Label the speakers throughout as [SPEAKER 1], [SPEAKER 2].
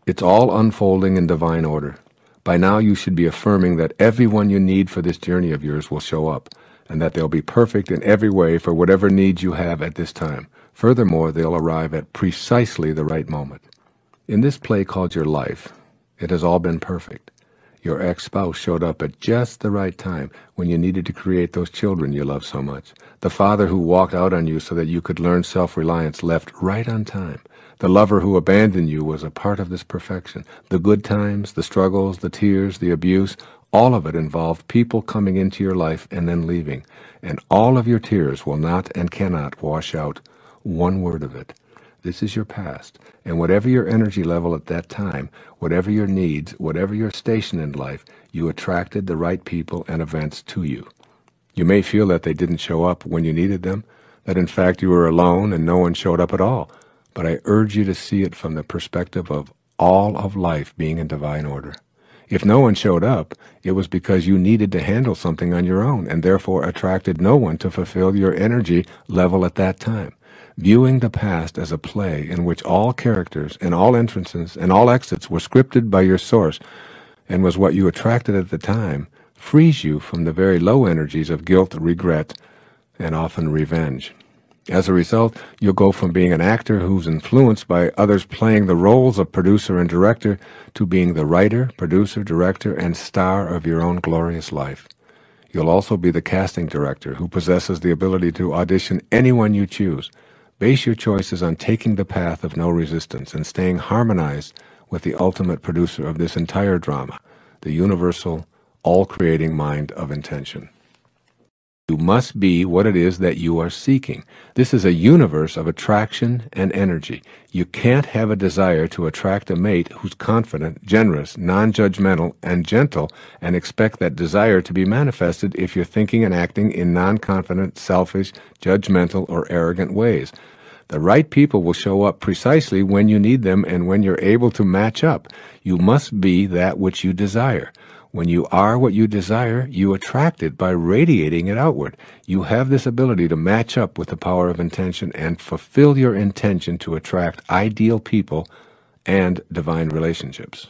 [SPEAKER 1] It's all unfolding in divine order. By now you should be affirming that everyone you need for this journey of yours will show up, and that they'll be perfect in every way for whatever needs you have at this time. Furthermore, they'll arrive at precisely the right moment. In this play called your life, it has all been perfect. Your ex-spouse showed up at just the right time when you needed to create those children you love so much. The father who walked out on you so that you could learn self-reliance left right on time. The lover who abandoned you was a part of this perfection. The good times, the struggles, the tears, the abuse, all of it involved people coming into your life and then leaving. And all of your tears will not and cannot wash out one word of it. This is your past, and whatever your energy level at that time, whatever your needs, whatever your station in life, you attracted the right people and events to you. You may feel that they didn't show up when you needed them, that in fact you were alone and no one showed up at all, but I urge you to see it from the perspective of all of life being in divine order. If no one showed up, it was because you needed to handle something on your own and therefore attracted no one to fulfill your energy level at that time. Viewing the past as a play in which all characters and all entrances and all exits were scripted by your source and was what you attracted at the time frees you from the very low energies of guilt, regret, and often revenge. As a result, you'll go from being an actor who's influenced by others playing the roles of producer and director to being the writer, producer, director, and star of your own glorious life. You'll also be the casting director who possesses the ability to audition anyone you choose. Base your choices on taking the path of no resistance and staying harmonized with the ultimate producer of this entire drama, the universal, all-creating mind of intention. You must be what it is that you are seeking. This is a universe of attraction and energy. You can't have a desire to attract a mate who's confident, generous, non-judgmental, and gentle and expect that desire to be manifested if you're thinking and acting in non-confident, selfish, judgmental, or arrogant ways. The right people will show up precisely when you need them and when you're able to match up. You must be that which you desire. When you are what you desire, you attract it by radiating it outward. You have this ability to match up with the power of intention and fulfill your intention to attract ideal people and divine relationships.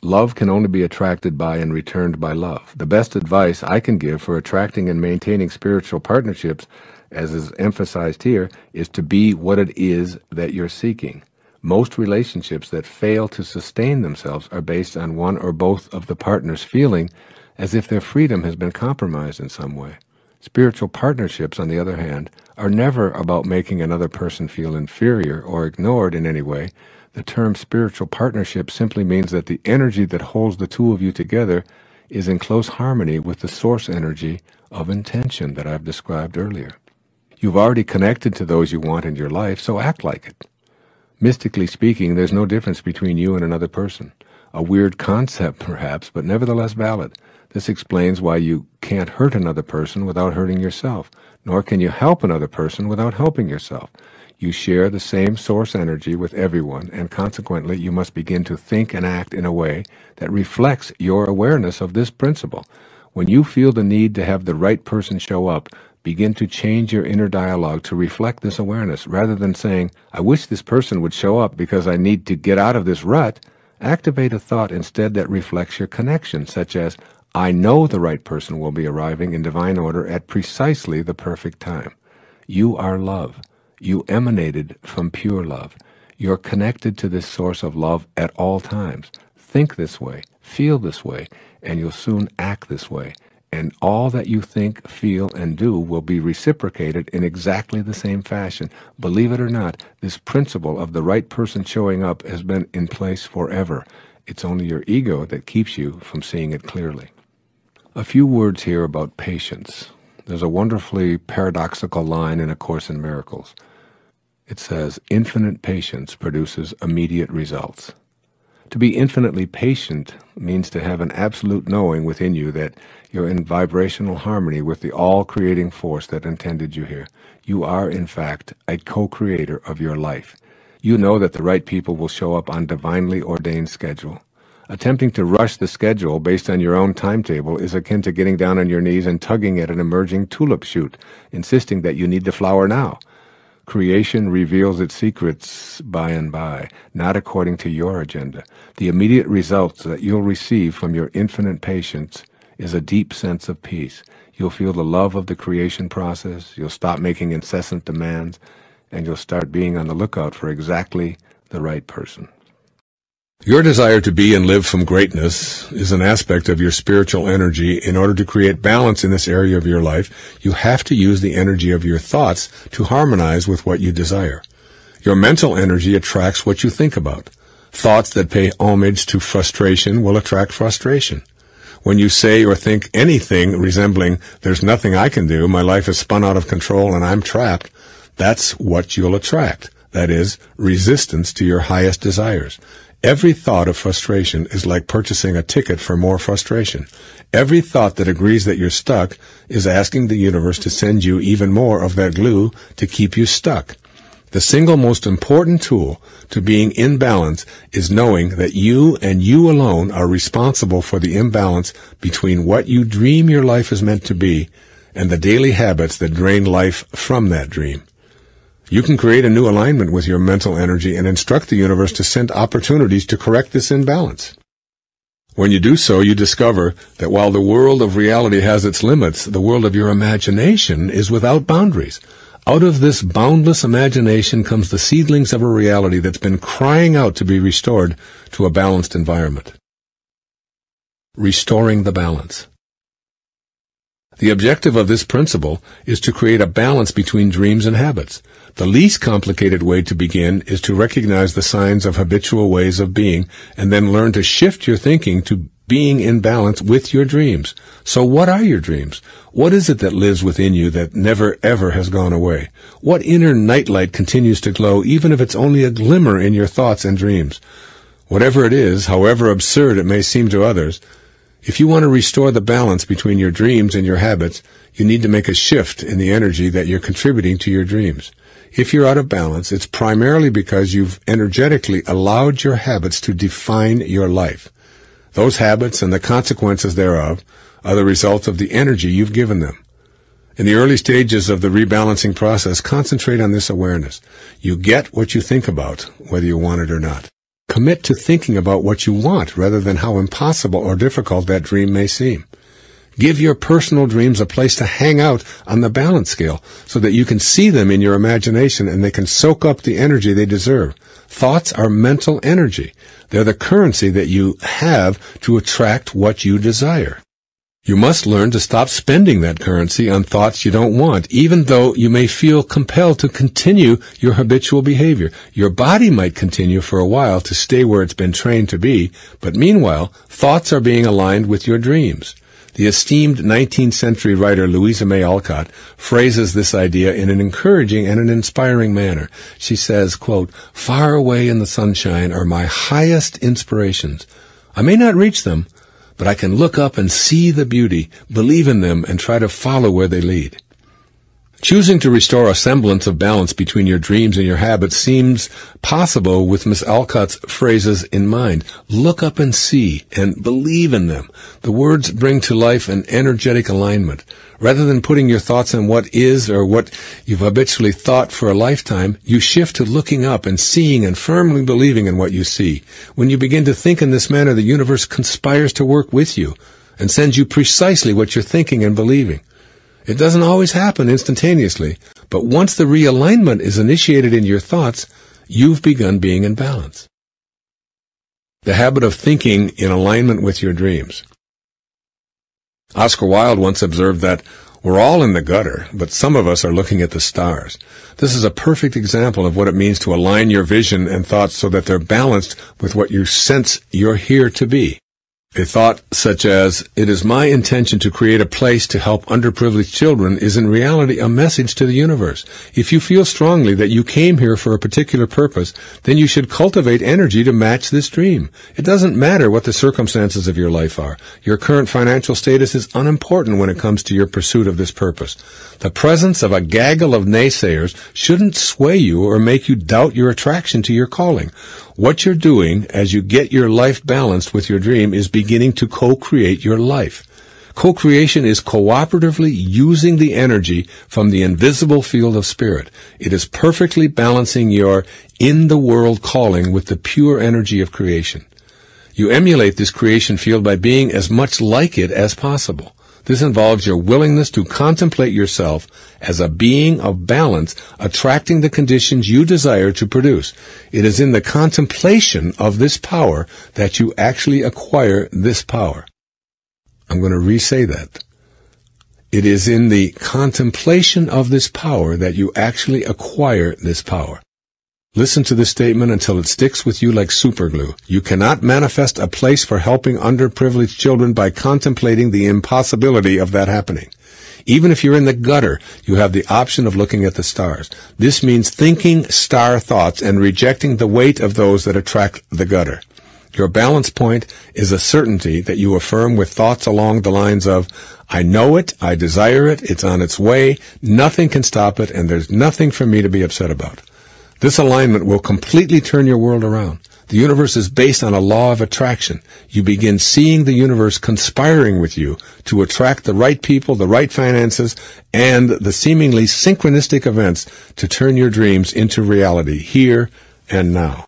[SPEAKER 1] Love can only be attracted by and returned by love. The best advice I can give for attracting and maintaining spiritual partnerships, as is emphasized here, is to be what it is that you're seeking. Most relationships that fail to sustain themselves are based on one or both of the partners feeling as if their freedom has been compromised in some way. Spiritual partnerships, on the other hand, are never about making another person feel inferior or ignored in any way. The term spiritual partnership simply means that the energy that holds the two of you together is in close harmony with the source energy of intention that I've described earlier. You've already connected to those you want in your life, so act like it. Mystically speaking, there's no difference between you and another person. A weird concept, perhaps, but nevertheless valid. This explains why you can't hurt another person without hurting yourself, nor can you help another person without helping yourself. You share the same source energy with everyone, and consequently you must begin to think and act in a way that reflects your awareness of this principle. When you feel the need to have the right person show up, begin to change your inner dialogue to reflect this awareness. Rather than saying, I wish this person would show up because I need to get out of this rut, activate a thought instead that reflects your connection, such as, I know the right person will be arriving in divine order at precisely the perfect time. You are love. You emanated from pure love. You're connected to this source of love at all times. Think this way, feel this way, and you'll soon act this way. And all that you think, feel, and do will be reciprocated in exactly the same fashion. Believe it or not, this principle of the right person showing up has been in place forever. It's only your ego that keeps you from seeing it clearly. A few words here about patience. There's a wonderfully paradoxical line in A Course in Miracles. It says, infinite patience produces immediate results. To be infinitely patient means to have an absolute knowing within you that you're in vibrational harmony with the all-creating force that intended you here. You are, in fact, a co-creator of your life. You know that the right people will show up on divinely ordained schedule. Attempting to rush the schedule based on your own timetable is akin to getting down on your knees and tugging at an emerging tulip shoot, insisting that you need the flower now. Creation reveals its secrets by and by, not according to your agenda. The immediate results that you'll receive from your infinite patience is a deep sense of peace. You'll feel the love of the creation process, you'll stop making incessant demands, and you'll start being on the lookout for exactly the right person.
[SPEAKER 2] Your desire to be and live from greatness is an aspect of your spiritual energy. In order to create balance in this area of your life, you have to use the energy of your thoughts to harmonize with what you desire. Your mental energy attracts what you think about. Thoughts that pay homage to frustration will attract frustration. When you say or think anything resembling, "There's nothing I can do, my life is spun out of control and I'm trapped," that's what you'll attract. That is, resistance to your highest desires. Every thought of frustration is like purchasing a ticket for more frustration. Every thought that agrees that you're stuck is asking the universe to send you even more of that glue to keep you stuck. The single most important tool to being in balance is knowing that you and you alone are responsible for the imbalance between what you dream your life is meant to be and the daily habits that drain life from that dream. You can create a new alignment with your mental energy and instruct the universe to send opportunities to correct this imbalance. When you do so, you discover that while the world of reality has its limits, the world of your imagination is without boundaries. Out of this boundless imagination comes the seedlings of a reality that's been crying out to be restored to a balanced environment. Restoring the balance. The objective of this principle is to create a balance between dreams and habits. The least complicated way to begin is to recognize the signs of habitual ways of being and then learn to shift your thinking to being in balance with your dreams. So what are your dreams? What is it that lives within you that never ever has gone away? What inner nightlight continues to glow even if it's only a glimmer in your thoughts and dreams? Whatever it is, however absurd it may seem to others, if you want to restore the balance between your dreams and your habits, you need to make a shift in the energy that you're contributing to your dreams. If you're out of balance, it's primarily because you've energetically allowed your habits to define your life. Those habits and the consequences thereof are the result of the energy you've given them. In the early stages of the rebalancing process, concentrate on this awareness. You get what you think about, whether you want it or not. Commit to thinking about what you want rather than how impossible or difficult that dream may seem. Give your personal dreams a place to hang out on the balance scale so that you can see them in your imagination and they can soak up the energy they deserve. Thoughts are mental energy. They're the currency that you have to attract what you desire. You must learn to stop spending that currency on thoughts you don't want, even though you may feel compelled to continue your habitual behavior. Your body might continue for a while to stay where it's been trained to be, but meanwhile, thoughts are being aligned with your dreams. The esteemed 19th century writer Louisa May Alcott phrases this idea in an encouraging and an inspiring manner. She says, quote, "Far away in the sunshine are my highest inspirations. I may not reach them, but I can look up and see the beauty, believe in them, and try to follow where they lead." Choosing to restore a semblance of balance between your dreams and your habits seems possible with Miss Alcott's phrases in mind. Look up and see, and believe in them. The words bring to life an energetic alignment. Rather than putting your thoughts on what is or what you've habitually thought for a lifetime, you shift to looking up and seeing and firmly believing in what you see. When you begin to think in this manner, the universe conspires to work with you and sends you precisely what you're thinking and believing. It doesn't always happen instantaneously, but once the realignment is initiated in your thoughts, you've begun being in balance. The habit of thinking in alignment with your dreams. Oscar Wilde once observed that we're all in the gutter, but some of us are looking at the stars. This is a perfect example of what it means to align your vision and thoughts so that they're balanced with what you sense you're here to be. A thought such as, "It is my intention to create a place to help underprivileged children," is in reality a message to the universe. If you feel strongly that you came here for a particular purpose, then you should cultivate energy to match this dream. It doesn't matter what the circumstances of your life are. Your current financial status is unimportant when it comes to your pursuit of this purpose. The presence of a gaggle of naysayers shouldn't sway you or make you doubt your attraction to your calling. What you're doing as you get your life balanced with your dream is beginning to co-create your life. Co-creation is cooperatively using the energy from the invisible field of spirit. It is perfectly balancing your in-the-world calling with the pure energy of creation. You emulate this creation field by being as much like it as possible. This involves your willingness to contemplate yourself as a being of balance, attracting the conditions you desire to produce. It is in the contemplation of this power that you actually acquire this power. I'm going to re-say that. It is in the contemplation of this power that you actually acquire this power. Listen to this statement until it sticks with you like superglue. You cannot manifest a place for helping underprivileged children by contemplating the impossibility of that happening. Even if you're in the gutter, you have the option of looking at the stars. This means thinking star thoughts and rejecting the weight of those that attract the gutter. Your balance point is a certainty that you affirm with thoughts along the lines of, I know it, I desire it, it's on its way, nothing can stop it, and there's nothing for me to be upset about. This alignment will completely turn your world around. The universe is based on a law of attraction. You begin seeing the universe conspiring with you to attract the right people, the right finances, and the seemingly synchronistic events to turn your dreams into reality here and now.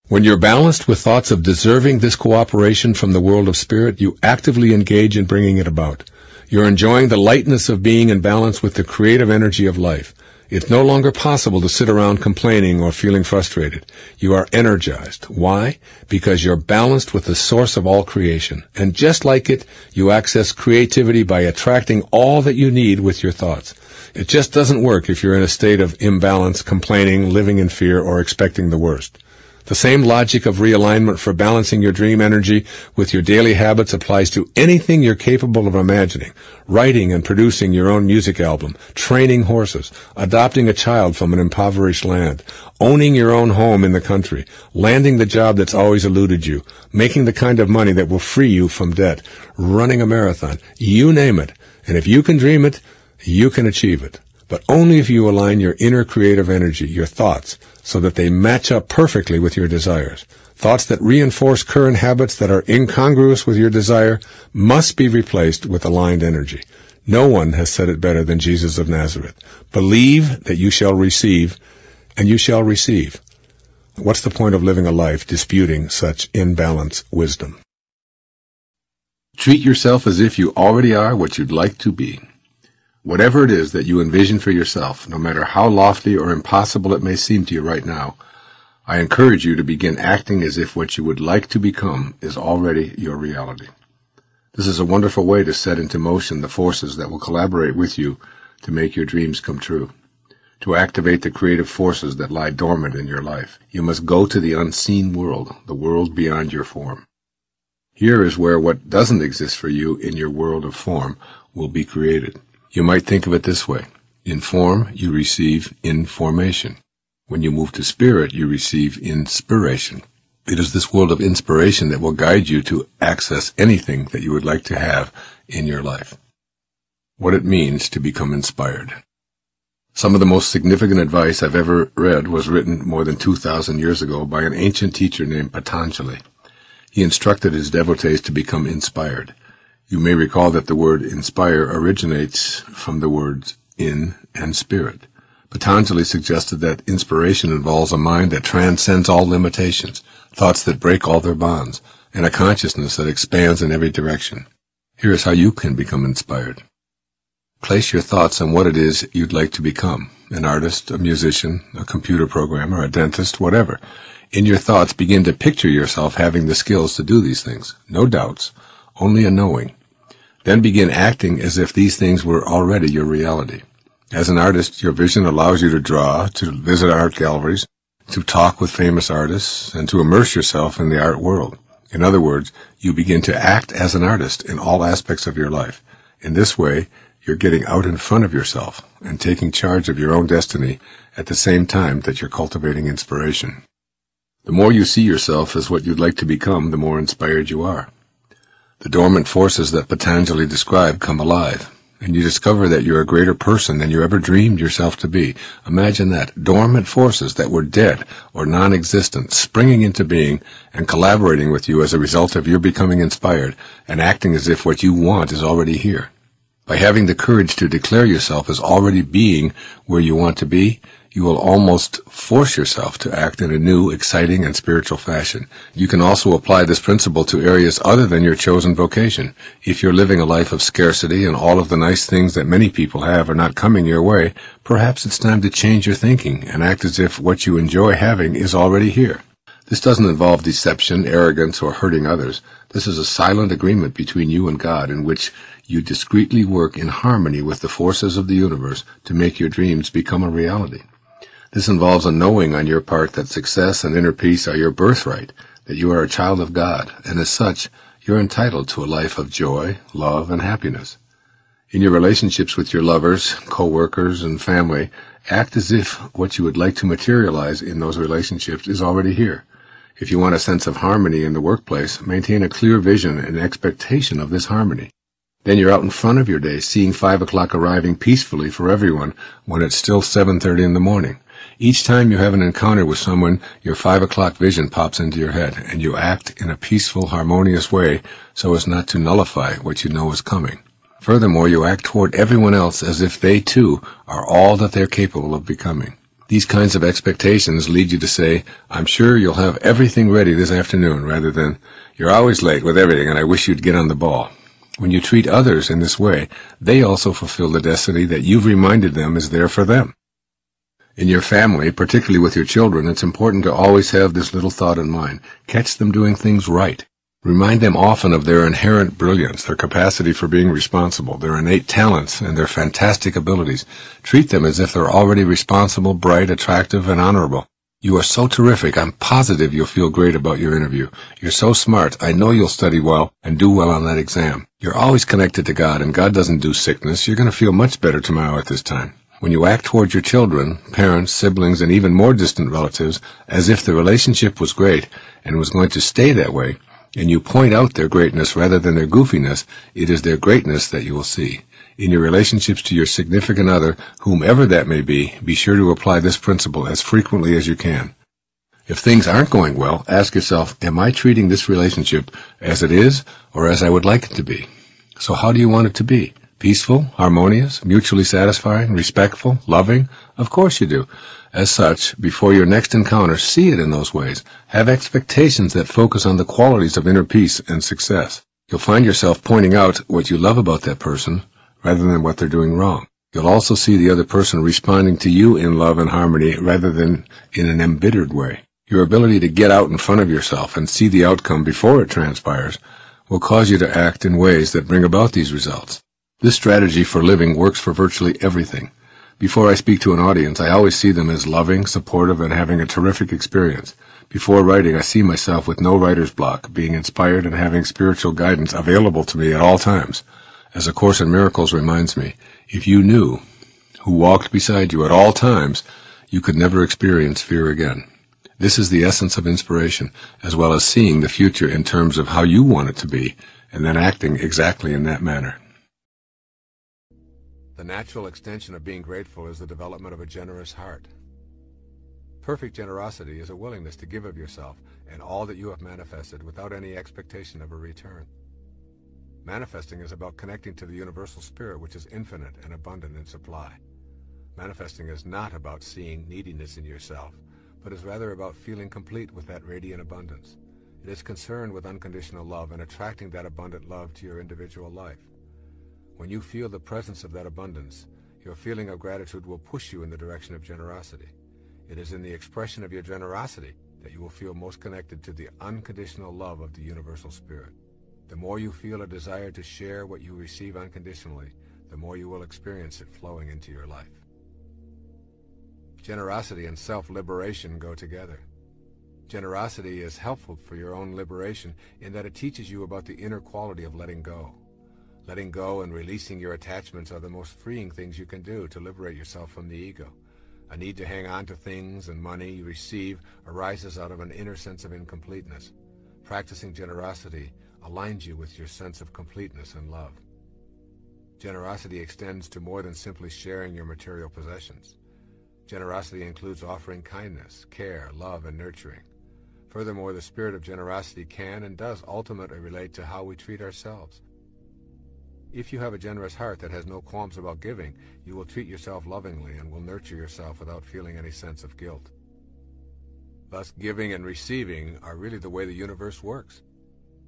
[SPEAKER 2] When you're balanced with thoughts of deserving this cooperation from the world of spirit, you actively engage in bringing it about. You're enjoying the lightness of being in balance with the creative energy of life. It's no longer possible to sit around complaining or feeling frustrated. You are energized. Why? Because you're balanced with the source of all creation. And just like it, you access creativity by attracting all that you need with your thoughts. It just doesn't work if you're in a state of imbalance, complaining, living in fear, or expecting the worst. The same logic of realignment for balancing your dream energy with your daily habits applies to anything you're capable of imagining. Writing and producing your own music album, training horses, adopting a child from an impoverished land, owning your own home in the country, landing the job that's always eluded you, making the kind of money that will free you from debt, running a marathon, you name it. And if you can dream it, you can achieve it. But only if you align your inner creative energy, your thoughts, so that they match up perfectly with your desires. Thoughts that reinforce current habits that are incongruous with your desire must be replaced with aligned energy. No one has said it better than Jesus of Nazareth. Believe that you shall receive, and you shall receive. What's the point of living a life disputing such imbalanced wisdom?
[SPEAKER 1] Treat yourself as if you already are what you'd like to be. Whatever it is that you envision for yourself, no matter how lofty or impossible it may seem to you right now, I encourage you to begin acting as if what you would like to become is already your reality. This is a wonderful way to set into motion the forces that will collaborate with you to make your dreams come true. To activate the creative forces that lie dormant in your life, you must go to the unseen world, the world beyond your form. Here is where what doesn't exist for you in your world of form will be created. You might think of it this way. In form, you receive information. When you move to spirit, you receive inspiration. It is this world of inspiration that will guide you to access anything that you would like to have in your life. What it means to become inspired. Some of the most significant advice I've ever read was written more than 2,000 years ago by an ancient teacher named Patanjali. He instructed his devotees to become inspired. You may recall that the word inspire originates from the words in and spirit. Patanjali suggested that inspiration involves a mind that transcends all limitations, thoughts that break all their bonds, and a consciousness that expands in every direction. Here is how you can become inspired. Place your thoughts on what it is you'd like to become, an artist, a musician, a computer programmer, a dentist, whatever. In your thoughts, begin to picture yourself having the skills to do these things. No doubts, only a knowing. Then begin acting as if these things were already your reality. As an artist, your vision allows you to draw, to visit art galleries, to talk with famous artists, and to immerse yourself in the art world. In other words, you begin to act as an artist in all aspects of your life. In this way, you're getting out in front of yourself and taking charge of your own destiny at the same time that you're cultivating inspiration. The more you see yourself as what you'd like to become, the more inspired you are. The dormant forces that Patanjali described come alive. and you discover that you're a greater person than you ever dreamed yourself to be. Imagine that. Dormant forces that were dead or non-existent springing into being and collaborating with you as a result of your becoming inspired and acting as if what you want is already here. By having the courage to declare yourself as already being where you want to be, you will almost force yourself to act in a new, exciting, and spiritual fashion. You can also apply this principle to areas other than your chosen vocation. If you're living a life of scarcity and all of the nice things that many people have are not coming your way, perhaps it's time to change your thinking and act as if what you enjoy having is already here. This doesn't involve deception, arrogance, or hurting others. This is a silent agreement between you and God in which you discreetly work in harmony with the forces of the universe to make your dreams become a reality. This involves a knowing on your part that success and inner peace are your birthright, that you are a child of God, and as such, you're entitled to a life of joy, love, and happiness. In your relationships with your lovers, co-workers, and family, act as if what you would like to materialize in those relationships is already here. If you want a sense of harmony in the workplace, maintain a clear vision and expectation of this harmony. Then you're out in front of your day, seeing 5 o'clock arriving peacefully for everyone when it's still 7:30 in the morning. Each time you have an encounter with someone, your 5 o'clock vision pops into your head, and you act in a peaceful, harmonious way so as not to nullify what you know is coming. Furthermore, you act toward everyone else as if they, too, are all that they're capable of becoming. These kinds of expectations lead you to say, "I'm sure you'll have everything ready this afternoon," rather than, "You're always late with everything, and I wish you'd get on the ball." When you treat others in this way, they also fulfill the destiny that you've reminded them is there for them. In your family, particularly with your children, it's important to always have this little thought in mind. Catch them doing things right. Remind them often of their inherent brilliance, their capacity for being responsible, their innate talents, and their fantastic abilities. Treat them as if they're already responsible, bright, attractive, and honorable. "You are so terrific. I'm positive you'll feel great about your interview. You're so smart. I know you'll study well and do well on that exam. You're always connected to God, and God doesn't do sickness. You're going to feel much better tomorrow at this time." When you act towards your children, parents, siblings, and even more distant relatives as if the relationship was great and was going to stay that way, and you point out their greatness rather than their goofiness, it is their greatness that you will see. In your relationships to your significant other, whomever that may be sure to apply this principle as frequently as you can. If things aren't going well, ask yourself, am I treating this relationship as it is or as I would like it to be? So how do you want it to be? Peaceful, harmonious, mutually satisfying, respectful, loving? Of course you do. As such, before your next encounter, see it in those ways. Have expectations that focus on the qualities of inner peace and success. You'll find yourself pointing out what you love about that person rather than what they're doing wrong. You'll also see the other person responding to you in love and harmony rather than in an embittered way. Your ability to get out in front of yourself and see the outcome before it transpires will cause you to act in ways that bring about these results. This strategy for living works for virtually everything. Before I speak to an audience, I always see them as loving, supportive, and having a terrific experience. Before writing, I see myself with no writer's block, being inspired and having spiritual guidance available to me at all times. As A Course in Miracles reminds me, if you knew who walked beside you at all times, you could never experience fear again. This is the essence of inspiration, as well as seeing the future in terms of how you want it to be, and then acting exactly in that manner. The natural extension of being grateful is the development of a generous heart. Perfect generosity is a willingness to give of yourself and all that you have manifested without any expectation of a return. Manifesting is about connecting to the universal spirit, which is infinite and abundant in supply. Manifesting is not about seeing neediness in yourself, but is rather about feeling complete with that radiant abundance. It is concerned with unconditional love and attracting that abundant love to your individual life. When you feel the presence of that abundance, your feeling of gratitude will push you in the direction of generosity. It is in the expression of your generosity that you will feel most connected to the unconditional love of the universal spirit. The more you feel a desire to share what you receive unconditionally, the more you will experience it flowing into your life. Generosity and self-liberation go together. Generosity is helpful for your own liberation in that it teaches you about the inner quality of letting go. Letting go and releasing your attachments are the most freeing things you can do to liberate yourself from the ego. A need to hang on to things and money you receive arises out of an inner sense of incompleteness. Practicing generosity aligns you with your sense of completeness and love. Generosity extends to more than simply sharing your material possessions. Generosity includes offering kindness, care, love, and nurturing. Furthermore, the spirit of generosity can and does ultimately relate to how we treat ourselves. If you have a generous heart that has no qualms about giving, you will treat yourself lovingly and will nurture yourself without feeling any sense of guilt. Thus, giving and receiving are really the way the universe works.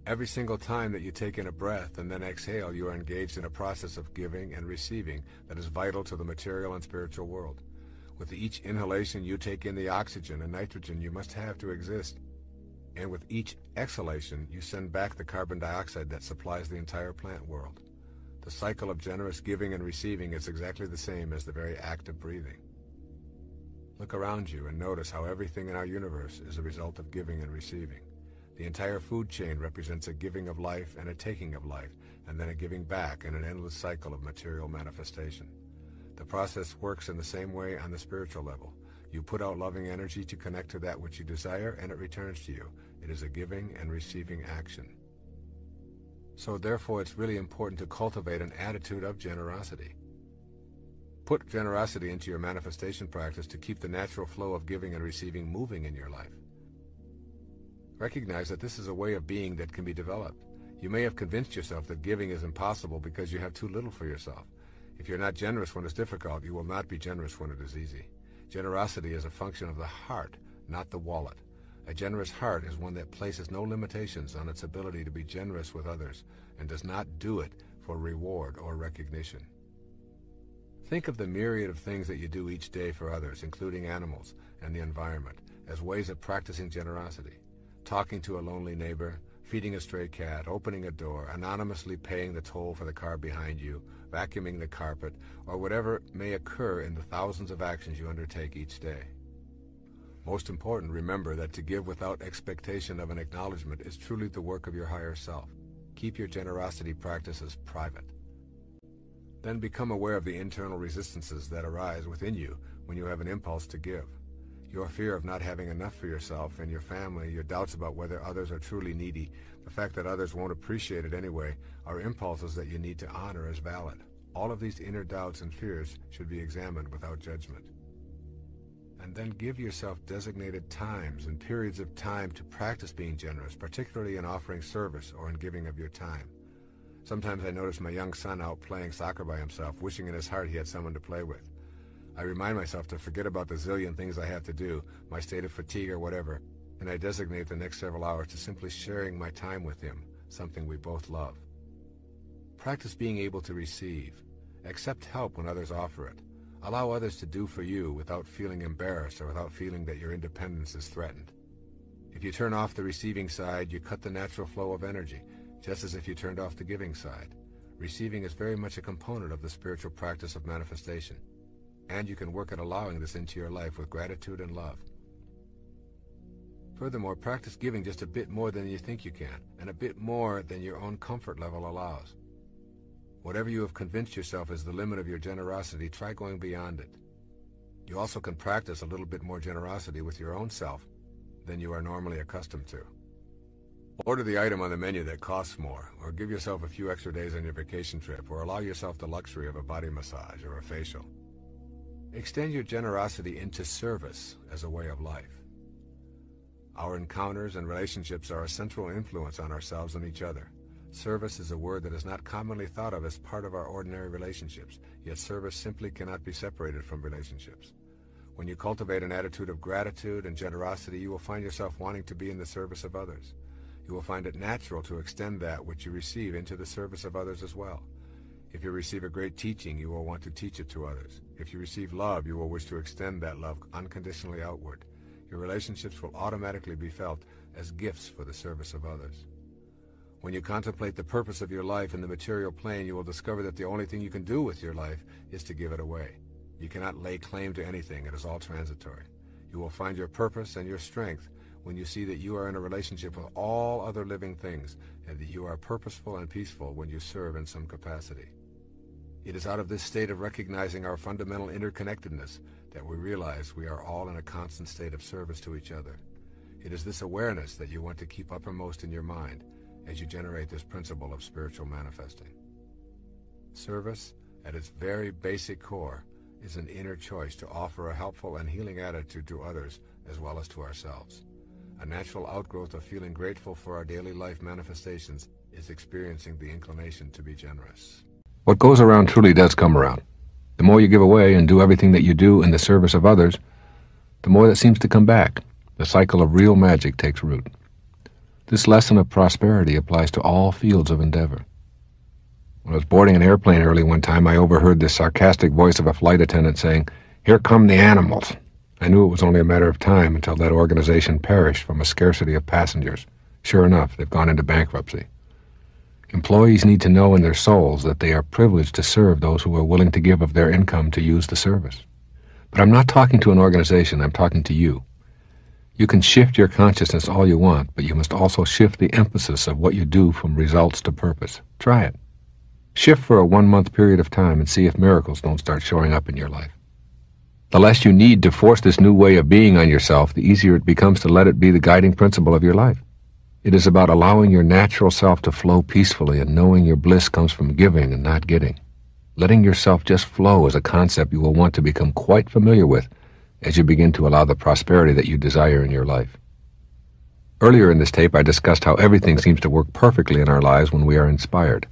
[SPEAKER 1] Every single time that you take in a breath and then exhale, you are engaged in a process of giving and receiving that is vital to the material and spiritual world. With each inhalation, you take in the oxygen and nitrogen you must have to exist. And with each exhalation, you send back the carbon dioxide that supplies the entire plant world. The cycle of generous giving and receiving is exactly the same as the very act of breathing. Look around you and notice how everything in our universe is a result of giving and receiving. The entire food chain represents a giving of life and a taking of life, and then a giving back in an endless cycle of material manifestation. The process works in the same way on the spiritual level. You put out loving energy to connect to that which you desire, and it returns to you. It is a giving and receiving action. So therefore, it's really important to cultivate an attitude of generosity. Put generosity into your manifestation practice to keep the natural flow of giving and receiving moving in your life. Recognize that this is a way of being that can be developed. You may have convinced yourself that giving is impossible because you have too little for yourself. If you're not generous when it's difficult, you will not be generous when it is easy. Generosity is a function of the heart, not the wallet. A generous heart is one that places no limitations on its ability to be generous with others and does not do it for reward or recognition. Think of the myriad of things that you do each day for others, including animals and the environment, as ways of practicing generosity. Talking to a lonely neighbor, feeding a stray cat, opening a door, anonymously paying the toll for the car behind you, vacuuming the carpet, or whatever may occur in the thousands of actions you undertake each day. Most important, remember that to give without expectation of an acknowledgement is truly the work of your higher self. Keep your generosity practices private. Then become aware of the internal resistances that arise within you when you have an impulse to give. Your fear of not having enough for yourself and your family, your doubts about whether others are truly needy, the fact that others won't appreciate it anyway, are impulses that you need to honor as valid. All of these inner doubts and fears should be examined without judgment. And then give yourself designated times and periods of time to practice being generous, particularly in offering service or in giving of your time. Sometimes I notice my young son out playing soccer by himself, wishing in his heart he had someone to play with. I remind myself to forget about the zillion things I have to do, my state of fatigue or whatever, and I designate the next several hours to simply sharing my time with him, something we both love. Practice being able to receive. Accept help when others offer it. Allow others to do for you without feeling embarrassed or without feeling that your independence is threatened. If you turn off the receiving side, you cut the natural flow of energy, just as if you turned off the giving side. Receiving is very much a component of the spiritual practice of manifestation, and you can work at allowing this into your life with gratitude and love. Furthermore, practice giving just a bit more than you think you can, and a bit more than your own comfort level allows. Whatever you have convinced yourself is the limit of your generosity, try going beyond it. You also can practice a little bit more generosity with your own self than you are normally accustomed to. Order the item on the menu that costs more, or give yourself a few extra days on your vacation trip, or allow yourself the luxury of a body massage or a facial. Extend your generosity into service as a way of life. Our encounters and relationships are a central influence on ourselves and each other. Service is a word that is not commonly thought of as part of our ordinary relationships, yet service simply cannot be separated from relationships. When you cultivate an attitude of gratitude and generosity, you will find yourself wanting to be in the service of others. You will find it natural to extend that which you receive into the service of others as well. If you receive a great teaching, you will want to teach it to others. If you receive love, you will wish to extend that love unconditionally outward. Your relationships will automatically be felt as gifts for the service of others. When you contemplate the purpose of your life in the material plane, you will discover that the only thing you can do with your life is to give it away. You cannot lay claim to anything. It is all transitory. You will find your purpose and your strength when you see that you are in a relationship with all other living things, and that you are purposeful and peaceful when you serve in some capacity. It is out of this state of recognizing our fundamental interconnectedness that we realize we are all in a constant state of service to each other. It is this awareness that you want to keep uppermost in your mind as you generate this principle of spiritual manifesting. Service, at its very basic core, is an inner choice to offer a helpful and healing attitude to others as well as to ourselves. A natural outgrowth of feeling grateful for our daily life manifestations is experiencing the inclination to be generous. What goes around truly does come around. The more you give away and do everything that you do in the service of others, the more that seems to come back. The cycle of real magic takes root. This lesson of prosperity applies to all fields of endeavor. When I was boarding an airplane early one time, I overheard the sarcastic voice of a flight attendant saying, "Here come the animals." I knew it was only a matter of time until that organization perished from a scarcity of passengers. Sure enough, they've gone into bankruptcy. Employees need to know in their souls that they are privileged to serve those who are willing to give of their income to use the service. But I'm not talking to an organization, I'm talking to you. You can shift your consciousness all you want, but you must also shift the emphasis of what you do from results to purpose. Try it. Shift for a 1-month period of time and see if miracles don't start showing up in your life. The less you need to force this new way of being on yourself, the easier it becomes to let it be the guiding principle of your life. It is about allowing your natural self to flow peacefully and knowing your bliss comes from giving and not getting. Letting yourself just flow is a concept you will want to become quite familiar with as you begin to allow the prosperity that you desire in your life. Earlier in this tape, I discussed how everything seems to work perfectly in our lives when we are inspired.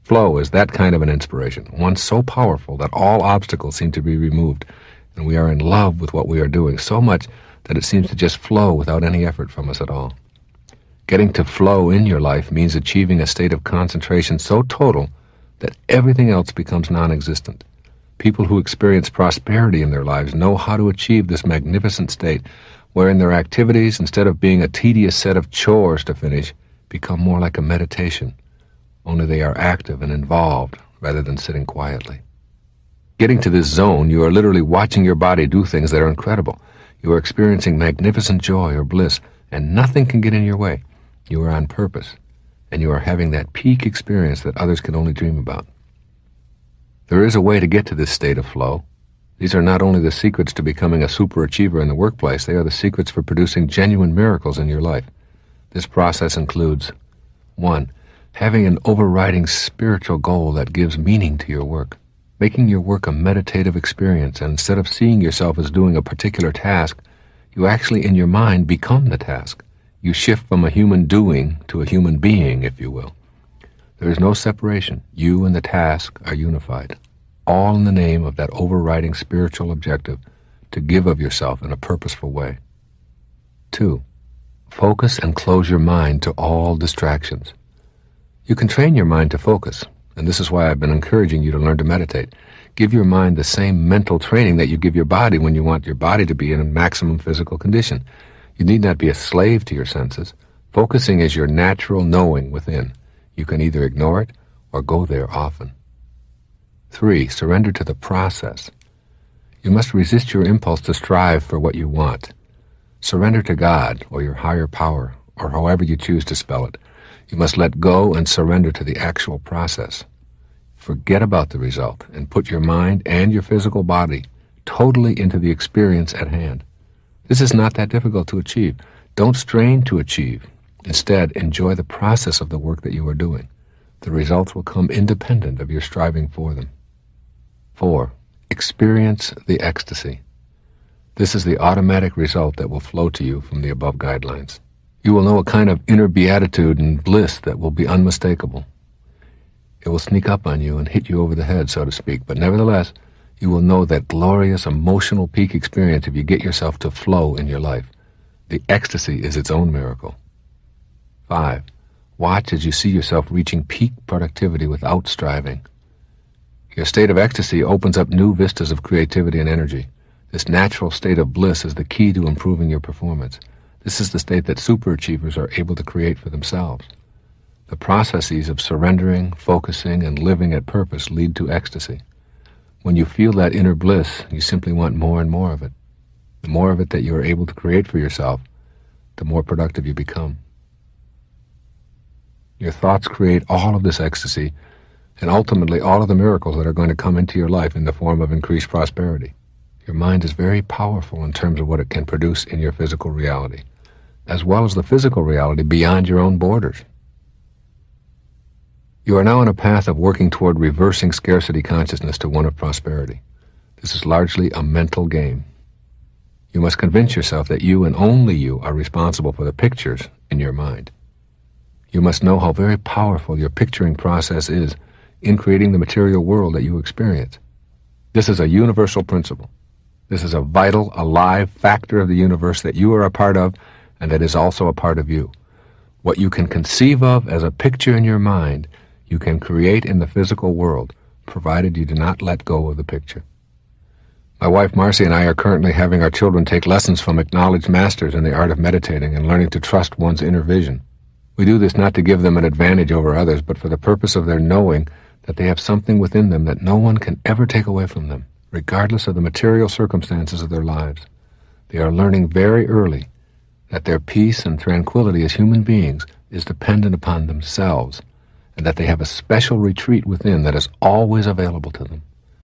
[SPEAKER 1] Flow is that kind of an inspiration, one so powerful that all obstacles seem to be removed, and we are in love with what we are doing so much that it seems to just flow without any effort from us at all. Getting to flow in your life means achieving a state of concentration so total that everything else becomes non-existent. People who experience prosperity in their lives know how to achieve this magnificent state, wherein their activities, instead of being a tedious set of chores to finish, become more like a meditation, only they are active and involved rather than sitting quietly. Getting to this zone, you are literally watching your body do things that are incredible. You are experiencing magnificent joy or bliss, and nothing can get in your way. You are on purpose, and you are having that peak experience that others can only dream about. There is a way to get to this state of flow. These are not only the secrets to becoming a superachiever in the workplace, they are the secrets for producing genuine miracles in your life. This process includes 1. Having an overriding spiritual goal that gives meaning to your work. Making your work a meditative experience, and instead of seeing yourself as doing a particular task, you actually in your mind become the task. You shift from a human doing to a human being, if you will. There is no separation. You and the task are unified, all in the name of that overriding spiritual objective to give of yourself in a purposeful way. 2. Focus and close your mind to all distractions. You can train your mind to focus, and this is why I've been encouraging you to learn to meditate. Give your mind the same mental training that you give your body when you want your body to be in a maximum physical condition. You need not be a slave to your senses. Focusing is your natural knowing within. You can either ignore it or go there often. 3. Surrender to the process. You must resist your impulse to strive for what you want. Surrender to God or your higher power, or however you choose to spell it. You must let go and surrender to the actual process. Forget about the result and put your mind and your physical body totally into the experience at hand. This is not that difficult to achieve. Don't strain to achieve. Instead, enjoy the process of the work that you are doing. The results will come independent of your striving for them. 4. Experience the ecstasy. This is the automatic result that will flow to you from the above guidelines. You will know a kind of inner beatitude and bliss that will be unmistakable. It will sneak up on you and hit you over the head, so to speak, but nevertheless, you will know that glorious emotional peak experience if you get yourself to flow in your life. The ecstasy is its own miracle. 5. Watch as you see yourself reaching peak productivity without striving. Your state of ecstasy opens up new vistas of creativity and energy. This natural state of bliss is the key to improving your performance. This is the state that superachievers are able to create for themselves. The processes of surrendering, focusing, and living at purpose lead to ecstasy. When you feel that inner bliss, you simply want more and more of it. The more of it that you are able to create for yourself, the more productive you become. Your thoughts create all of this ecstasy, and ultimately all of the miracles that are going to come into your life in the form of increased prosperity. Your mind is very powerful in terms of what it can produce in your physical reality, as well as the physical reality beyond your own borders. You are now on a path of working toward reversing scarcity consciousness to one of prosperity. This is largely a mental game. You must convince yourself that you and only you are responsible for the pictures in your mind. You must know how very powerful your picturing process is in creating the material world that you experience. This is a universal principle. This is a vital, alive factor of the universe that you are a part of and that is also a part of you. What you can conceive of as a picture in your mind, you can create in the physical world, provided you do not let go of the picture. My wife Marcy and I are currently having our children take lessons from acknowledged masters in the art of meditating and learning to trust one's inner vision. We do this not to give them an advantage over others, but for the purpose of their knowing that they have something within them that no one can ever take away from them, regardless of the material circumstances of their lives. They are learning very early that their peace and tranquility as human beings is dependent upon themselves, and that they have a special retreat within that is always available to them.